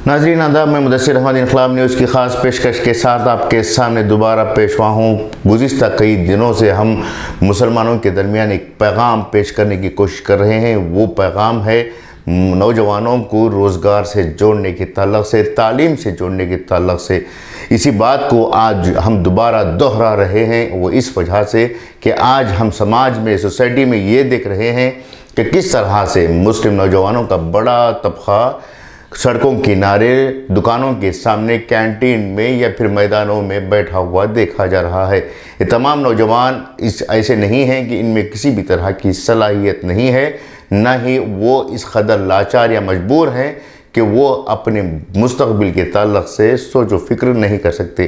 ناظرین آداب، میں مدثر احمد انقلاب نیوز کی خاص پیشکش کے ساتھ آپ کے سامنے دوبارہ پیش ہوا ہوں۔ گزشتہ کئی دنوں سے ہم مسلمانوں کے درمیان ایک پیغام پیش کرنے کی کوشش کر رہے ہیں۔ وہ پیغام ہے نوجوانوں کو روزگار سے جوڑنے کے تعلق سے، تعلیم سے جوڑنے کے تعلق سے۔ اسی بات کو آج ہم دوبارہ دہرا رہے ہیں، وہ اس وجہ سے کہ آج ہم سماج میں، سوسائٹی میں یہ دیکھ رہے ہیں کہ کس طرح سے مسلم نوجوانوں کا بڑا طبقہ سڑکوں کنارے، دکانوں کے سامنے، کینٹین میں یا پھر میدانوں میں بیٹھا ہوا دیکھا جا رہا ہے۔ یہ تمام نوجوان ایسے نہیں ہیں کہ ان میں کسی بھی طرح کی صلاحیت نہیں ہے، نہ ہی وہ اس قدر لاچار یا مجبور ہیں کہ وہ اپنے مستقبل کے تعلق سے سوچ و فکر نہیں کر سکتے۔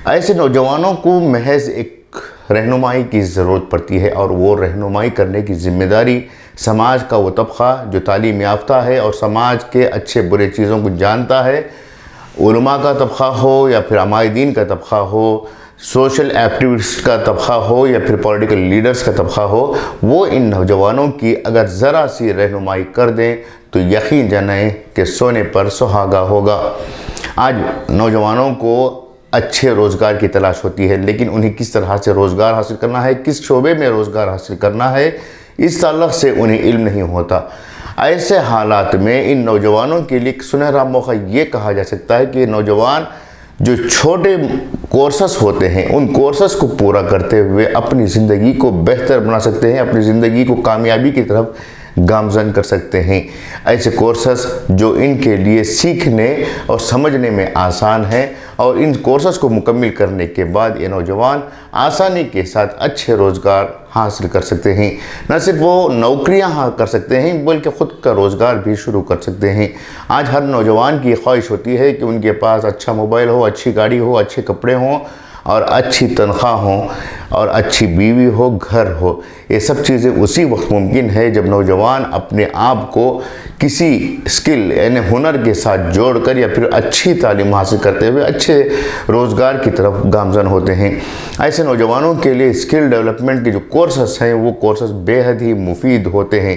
ایسے نوجوانوں کو محض ایک رہنمائی کی ضرورت پڑتی ہے، اور وہ رہنمائی کرنے کی ذمہ داری سماج کا وہ طبقہ جو تعلیم یافتہ ہے اور سماج کے اچھے برے چیزوں کو جانتا ہے، علماء کا طبقہ ہو یا پھر عمائدین کا طبقہ ہو، سوشل ایکٹیوسٹ کا طبقہ ہو یا پھر پولیٹیکل لیڈرز کا طبقہ ہو، وہ ان نوجوانوں کی اگر ذرا سی رہنمائی کر دیں تو یقین جانیں کہ سونے پر سہاگا ہوگا۔ آج نوجوانوں کو اچھے روزگار کی تلاش ہوتی ہے، لیکن انہیں کس طرح سے روزگار حاصل کرنا ہے، کس شعبے میں روزگار حاصل کرنا ہے، اس تعلق سے انہیں علم نہیں ہوتا۔ ایسے حالات میں ان نوجوانوں کے لیے سنہرا موقع یہ کہا جا سکتا ہے کہ نوجوان جو چھوٹے کورسز ہوتے ہیں، ان کورسز کو پورا کرتے ہوئے اپنی زندگی کو بہتر بنا سکتے ہیں، اپنی زندگی کو کامیابی کی طرف گامزن کر سکتے ہیں۔ ایسے کورسز جو ان کے لیے سیکھنے اور سمجھنے میں آسان ہیں، اور ان کورسز کو مکمل کرنے کے بعد یہ نوجوان آسانی کے ساتھ اچھے روزگار حاصل کر سکتے ہیں۔ نہ صرف وہ نوکریاں کر سکتے ہیں بلکہ خود کا روزگار بھی شروع کر سکتے ہیں۔ آج ہر نوجوان کی خواہش ہوتی ہے کہ ان کے پاس اچھا موبائل ہو، اچھی گاڑی ہو، اچھے کپڑے ہوں اور اچھی تنخواہ ہوں اور اچھی بیوی ہو، گھر ہو۔ یہ سب چیزیں اسی وقت ممکن ہے جب نوجوان اپنے آپ کو کسی اسکل یعنی ہنر کے ساتھ جوڑ کر یا پھر اچھی تعلیم حاصل کرتے ہوئے اچھے روزگار کی طرف گامزن ہوتے ہیں۔ ایسے نوجوانوں کے لیے اسکل ڈیولپمنٹ کے جو کورسز ہیں، وہ کورسز بے حد ہی مفید ہوتے ہیں۔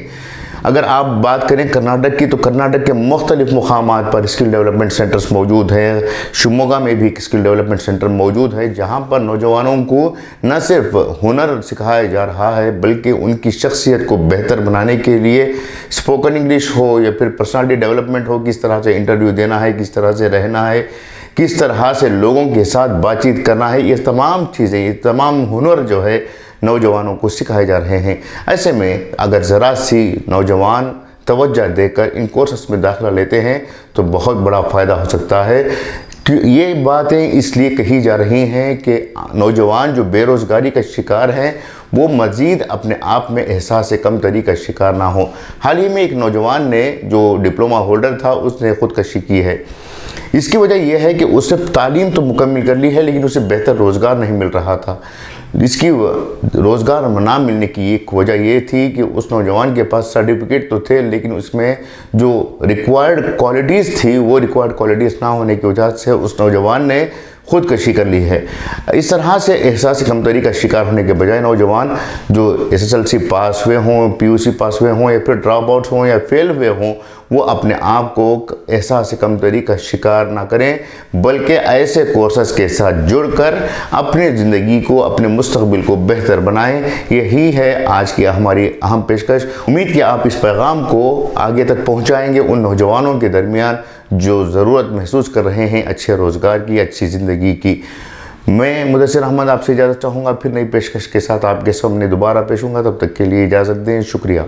اگر آپ بات کریں کرناٹک کی، تو کرناٹک کے مختلف مقامات پر اسکل ڈیولپمنٹ سینٹرز موجود ہیں۔ شموگا میں بھی ایک اسکل ڈیولپمنٹ سینٹر موجود ہے، جہاں پر نوجوانوں کو نہ صرف ہنر سکھایا جا رہا ہے بلکہ ان کی شخصیت کو بہتر بنانے کے لیے اسپوکن انگلش ہو یا پھر پرسنالٹی ڈیولپمنٹ ہو، کس طرح سے انٹرویو دینا ہے، کس طرح سے رہنا ہے، کس طرح سے لوگوں کے ساتھ بات چیت کرنا ہے، یہ تمام چیزیں، یہ تمام ہنر جو ہے نوجوانوں کو سکھائے جا رہے ہیں۔ ایسے میں اگر ذرا سی نوجوان توجہ دے کر ان کورسز میں داخلہ لیتے ہیں تو بہت بڑا فائدہ ہو سکتا ہے۔ یہ باتیں اس لیے کہی جا رہی ہیں کہ نوجوان جو بے روزگاری کا شکار ہیں وہ مزید اپنے آپ میں احساس کمتری کا شکار نہ ہو۔ حال ہی میں ایک نوجوان نے جو ڈپلومہ ہولڈر تھا، اس نے خودکشی کی ہے۔ اس کی وجہ یہ ہے کہ اس نے تعلیم تو مکمل کر لی ہے لیکن اسے بہتر روزگار نہیں مل رہا تھا۔ اس کی روزگار نہ ملنے کی ایک وجہ یہ تھی کہ اس نوجوان کے پاس سرٹیفکیٹ تو تھے لیکن اس میں جو ریکوائرڈ کوالٹیز تھی، وہ ریکوائرڈ کوالٹیز نہ ہونے کی وجہ سے اس نوجوان نے خودکشی کر لی ہے۔ اس طرح سے احساس کمتری کا شکار ہونے کے بجائے نوجوان جو SSLC پاس ہوئے ہوں، PUC پاس ہوئے ہوں یا پھر ڈراپ آؤٹس ہوں یا فیل ہوئے ہوں، وہ اپنے آپ کو احساس کمتری کا شکار نہ کریں بلکہ ایسے کورسز کے ساتھ جڑ کر اپنے زندگی کو، اپنے مستقبل کو بہتر بنائیں۔ یہی ہے آج کی ہماری اہم پیشکش۔ امید کہ آپ اس پیغام کو آگے تک پہنچائیں گے ان نوجوانوں کے درمیان جو ضرورت محسوس کر رہے ہیں اچھے روزگار کی، اچھی زندگی کی۔ میں مدثر احمد آپ سے اجازت چاہوں گا، پھر نئی پیشکش کے ساتھ آپ کے سامنے دوبارہ پیش ہوں گا۔ تب تک کے لیے اجازت دیں، شکریہ۔